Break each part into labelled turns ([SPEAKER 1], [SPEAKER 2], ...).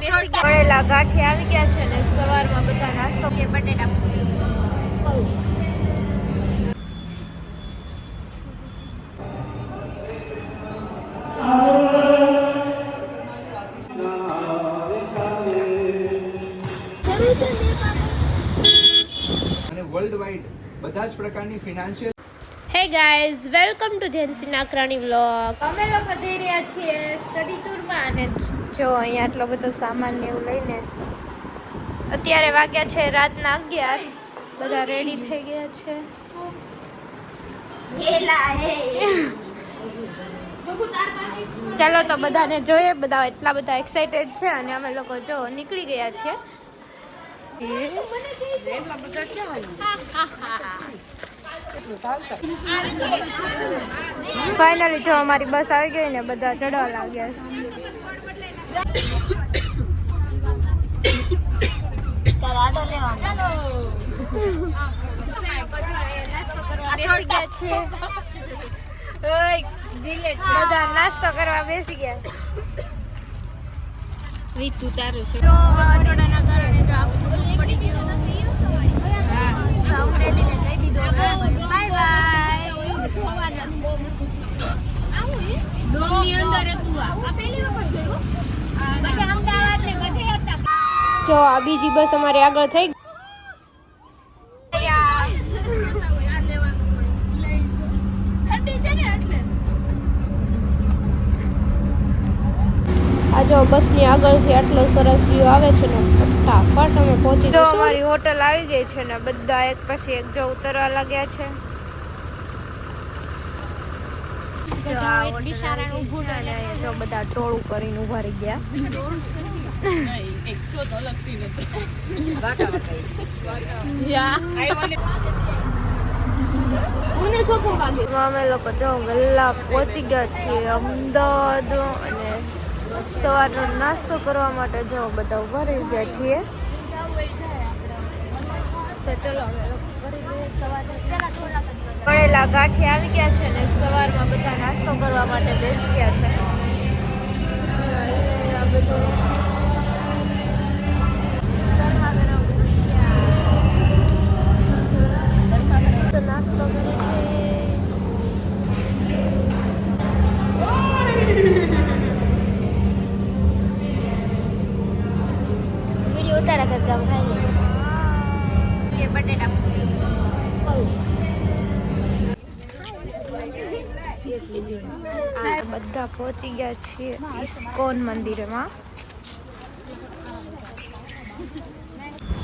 [SPEAKER 1] પડેલા ગાંઠિયા આવી ગયા છે ને સવારમાં બધા નાસ્તો કે બટેટા પૂરી
[SPEAKER 2] અને વર્લ્ડ વાઇડ બધા જ પ્રકારની financial
[SPEAKER 1] hey guys welcome to Gen Z Nakrani vlogs અમે લોકો જઈ રહ્યા છીએ સ્ટડી ટૂરમાં અને જો અહીંયા આટલો બધો સામાન ને એવું લઈને અત્યારે વાગ્યા છે રાતના 11 બધા રેડી થઈ ગયા છે ચાલો તો બધાને જોઈએ બધા એટલા બધા એક્સાઇટેડ છે અને અમે લોકો જો નીકળી ગયા છે ફાઇનલી જો અમારી બસ આવી ગઈ ને બધા ચડવા લાગ્યા બધા નાસ્તો કરવા બેસી ગયા તું તારું છે વાવાઝોડાના કારણે જો આખું પડી ગયું અમરેલીને કહી દીધો બાય બાય ડોમની અંદર હતું આ પહેલી વખત જોયું પછી અમદાવાદ ને બધે હતા જો આ બીજી બસ અમારી આગળ થઈ આ જો બસની આગળથી આટલો સરસ વ્યૂ આવે છે ને ફટાફટ અમે પહોંચી તો અમારી હોટલ આવી ગઈ છે ને બધા એક પછી એક જો ઉતરવા લાગ્યા છે જો બધા ટોળું કરીને ઉભા રહી ગયા અમે લોકો જો વહેલા પહોંચી ગયા છીએ અમદાવાદ અને સવારનો નાસ્તો કરવા માટે જો બધા ઉભા રહી ગયા છીએ તો ચલો પડેલા ગાંઠિયા આવી ગયા છે ને સવારમાં બધા નાસ્તો કરવા માટે બેસી ગયા છે નાસ્તો કરે છે ઉતારા કરતા ખાઈ બટેટા પૂરી બધા પહોંચી ગયા છીએ ઇસ્કોન મંદિરમાં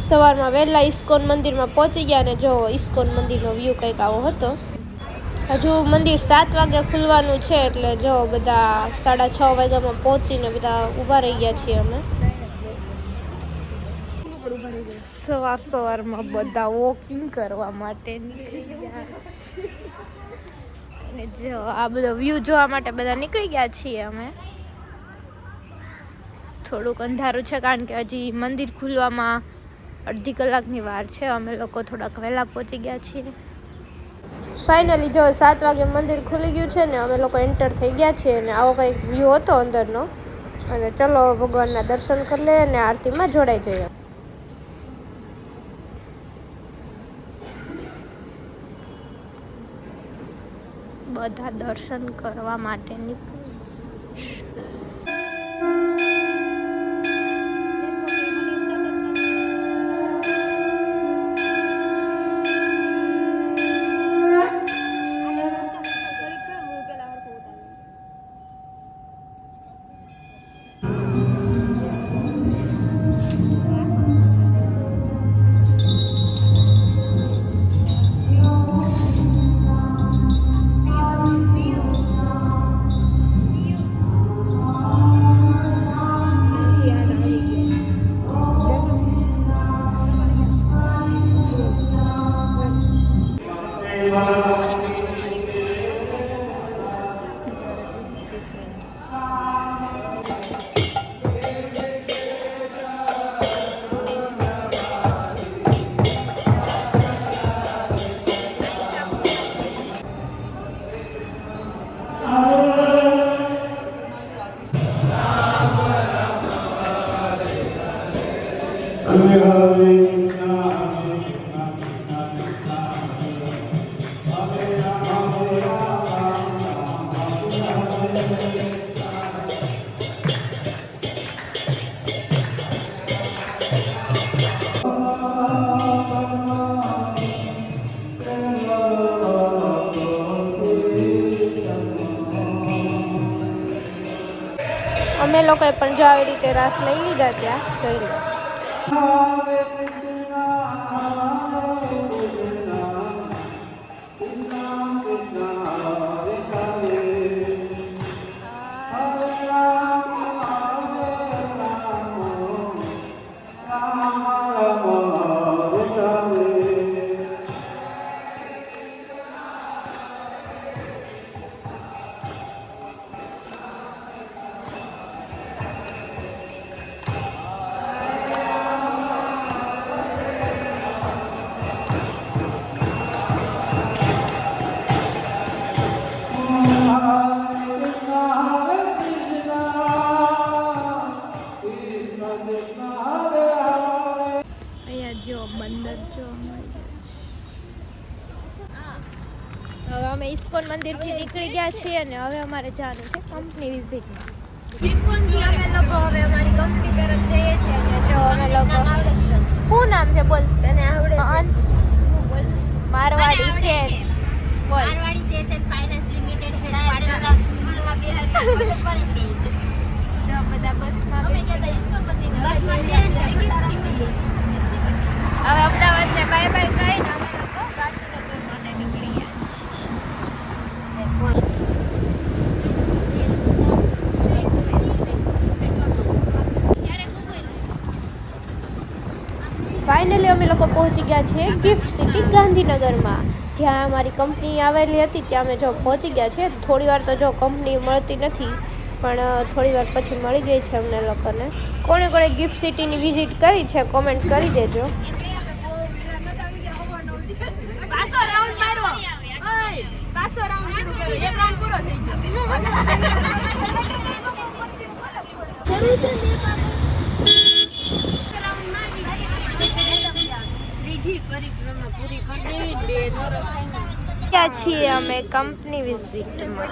[SPEAKER 1] સવારમાં વહેલા ઇસ્કોન મંદિરમાં પહોંચી ગયા અને જો ઇસ્કોન મંદિરનો વ્યૂ કંઈક આવો હતો હજુ મંદિર 7 વાગે ખુલવાનું છે એટલે જો બધા 6:30 વાગ્યામાં પહોંચીને બધા ઊભા રહી ગયા છીએ અમે સવારમાં બધા વોકિંગ કરવા માટે નીકળી ગયા અને જો આ બધો વ્યૂ જોવા માટે બધા નીકળી ગયા છીએ અમે થોડુંક અંધારું છે કારણ કે હજી મંદિર ખુલવામાં અડધી કલાકની વાર છે અમે લોકો થોડાક વહેલા પહોંચી ગયા છીએ ફાઇનલી જો 7 વાગે મંદિર ખુલી ગયું છે ને અમે લોકો એન્ટર થઈ ગયા છીએ અને આવો કંઈક વ્યૂ હતો અંદરનો અને ચલો ભગવાનના દર્શન કરી લઈએ અને આરતીમાં જોડાઈ જઈએ બધા દર્શન કરવા માટે અમે લોકોએ પણ જો આવી રીતે રાસ લઈ લીધા ત્યાં જોઈ લો. જો બંદર જો હવે અમે ઇસ્કોન મંદિરથી નીકળી ગયા છીએ અને હવે અમારે જવાનું છે કંપની વિઝિટમાં. ઇસ્કોનથી અમે લોકો હવે અમારી કંપની તરફ જઈએ છીએ અને જો અમે લોકો શું નામ છે બોલ તને આવડે બોલ મારવાડી શેર બોલ મારવાડી શેર છે ફાઇનાન્સ લિમિટેડ હેડક્વાર્ટર જો બધા બસમાં અમે ગયા ઇસ્કોન મંદિર બસમાં હવે અમદાવાદને બાય બાય કહીને અમે લોકો ગાંધીનગર માટે નીકળી ગયા. ફાઇનલી અમે લોકો પહોંચી ગયા છીએ ગિફ્ટ સિટી ગાંધીનગરમાં, જ્યાં અમારી કંપની આવેલી હતી. ત્યાં અમે જો પહોંચી ગયા છીએ. થોડી વાર તો જો કંપની મળતી નથી, પણ થોડી વાર પછી મળી ગઈ છે અમને લોકોને. કોણે કોણે ગિફ્ટ સિટીની વિઝિટ કરી છે કોમેન્ટ કરી દેજો. પાછો રાઉન્ડ મારો, ઓય પાછો રાઉન્ડ શરૂ કરો. એક રાઉન્ડ પૂરો થઈ ગયો. જરૂર છે બે પાછો રાઉન્ડ મારી ત્રીજી પરિક્રમા પૂરી કરી દેવી. બે નોરો ક્યાં છીએ અમે કંપની વિઝિટમાં.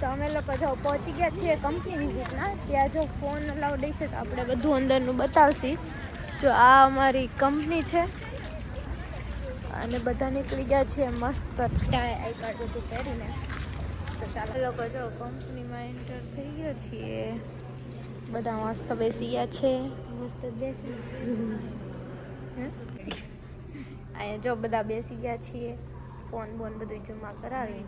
[SPEAKER 1] તો અમે લોકો જો પહોંચી ગયા છીએ કંપની વિઝિટમાં. ત્યાં જો ફોન અલાઉડ હશે તો આપણે બધું અંદરનું બતાવશી. જો આ અમારી કંપની છે અને બધા નીકળી ગયા છીએ મસ્ત ટાઈ આઈ કાર્ડ બધું પહેરીને. તો ચાલો લોકો જો કંપનીમાં એન્ટર થઈ ગયા છીએ. બધા મસ્ત બેસી ગયા છે. મસ્ત બેસી અહીંયા જો બધા બેસી ગયા છીએ. ફોન બોન બધું જમા કરાવી.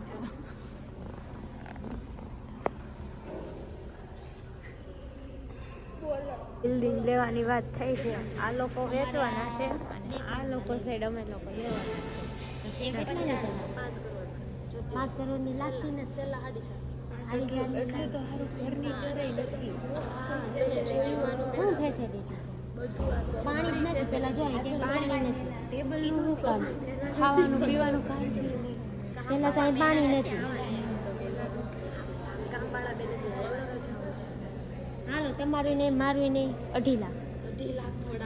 [SPEAKER 1] બિલ્ડિંગ લેવાની વાત થઈ છે. આ લોકો વેચવાના છે અને આ લોકો સાઈડ અમે લોકો લેવાના છે. 5 કરોડની લાગતી નથી. છેલ્લા 5.5 એટલું તો સારું ફર્નિચર નથી. શું ફેસિલિટી છે? પાણી જ નથી. પેલા જો પાણી નથી. ટેબલનું શું કામ? ખાવાનું પીવાનું કામ છે. પેલા કાંઈ પાણી નથી. હાલો તમારું નહીં મારું નહીં 2.5 લાખ.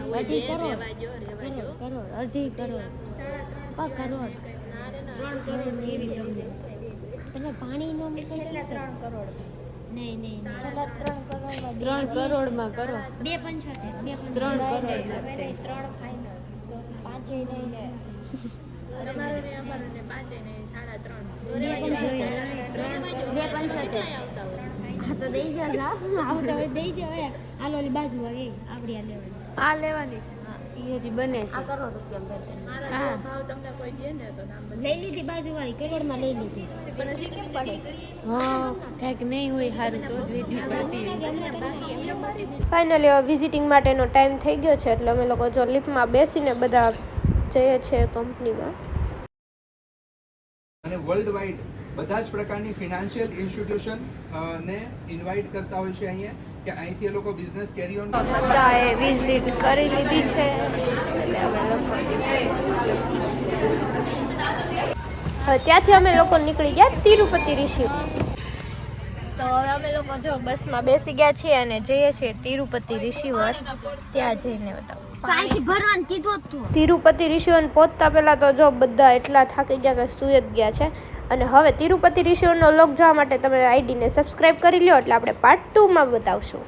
[SPEAKER 1] 2.5 કરોડ. 2.5 કરોડ. 3 કરોડ. તમે પાણી નો છેલ્લા 3 કરોડ. નહીં છેલ્લા 3 કરોડમાં 3 કરોડમાં કરો. 2.75 3 કરોડ લાગતે. 3 ફાઇનલ 5 નહીં ને તમારું ને અમારું ને 5 નહીં 3.5 હા તો દઈ જાવ. આવતા હોય દઈ જાવ. હાલો ઓલી બાજુ વાળી આપણી આ લેવાની. આ લેવાની છે. હા એ હજી બને છે. આ કરોડ રૂપિયા હા ભાવ તમને કોઈ દે ને તો નામ લઈ લીધી. બાજુ વાળી કરોડમાં લઈ લીધી. પણ હજી કેમ પડે? હા કાંઈક નહીં હોય સારું તો જ વેચવી પડતી. ફાઇનલી વિઝિટિંગ માટેનો ટાઈમ થઈ ગયો છે એટલે અમે લોકો જો લિફ્ટમાં બેસીને બધા જઈએ છીએ કંપનીમાં.
[SPEAKER 2] અને વર્લ્ડ વાઇડ બધા જ પ્રકારની ફિનાન્શિયલ ઇન્સ્ટિટ્યુશન ને ઇન્વાઇટ કરતા હોય છે અહીંયા કે અહીંથી એ લોકો બિઝનેસ કેરી ઓન
[SPEAKER 1] બધાએ વિઝિટ કરી લીધી છે એટલે અમે લોકો હવે ત્યાંથી અમે લોકો નીકળી ગયા તિરુપતિ ઋષિ. તો હવે અમે લોકો જો બસમાં બેસી ગયા છીએ અને જઈએ છીએ તિરુપતિ ઋષિવર. ત્યાં જઈને બતાવું. તિરુપતિ ઋષિવર પહોંચતા પહેલા તો જો બધા એટલા થાકી ગયા કે સૂઈ જ ગયા છે. અને હવે તિરુપતિ ઋષિવરનો વ્લોગ જોવા માટે તમે આઈડીને સબસ્ક્રાઇબ કરી લ્યો, એટલે આપણે પાર્ટ 2 માં બતાવશું.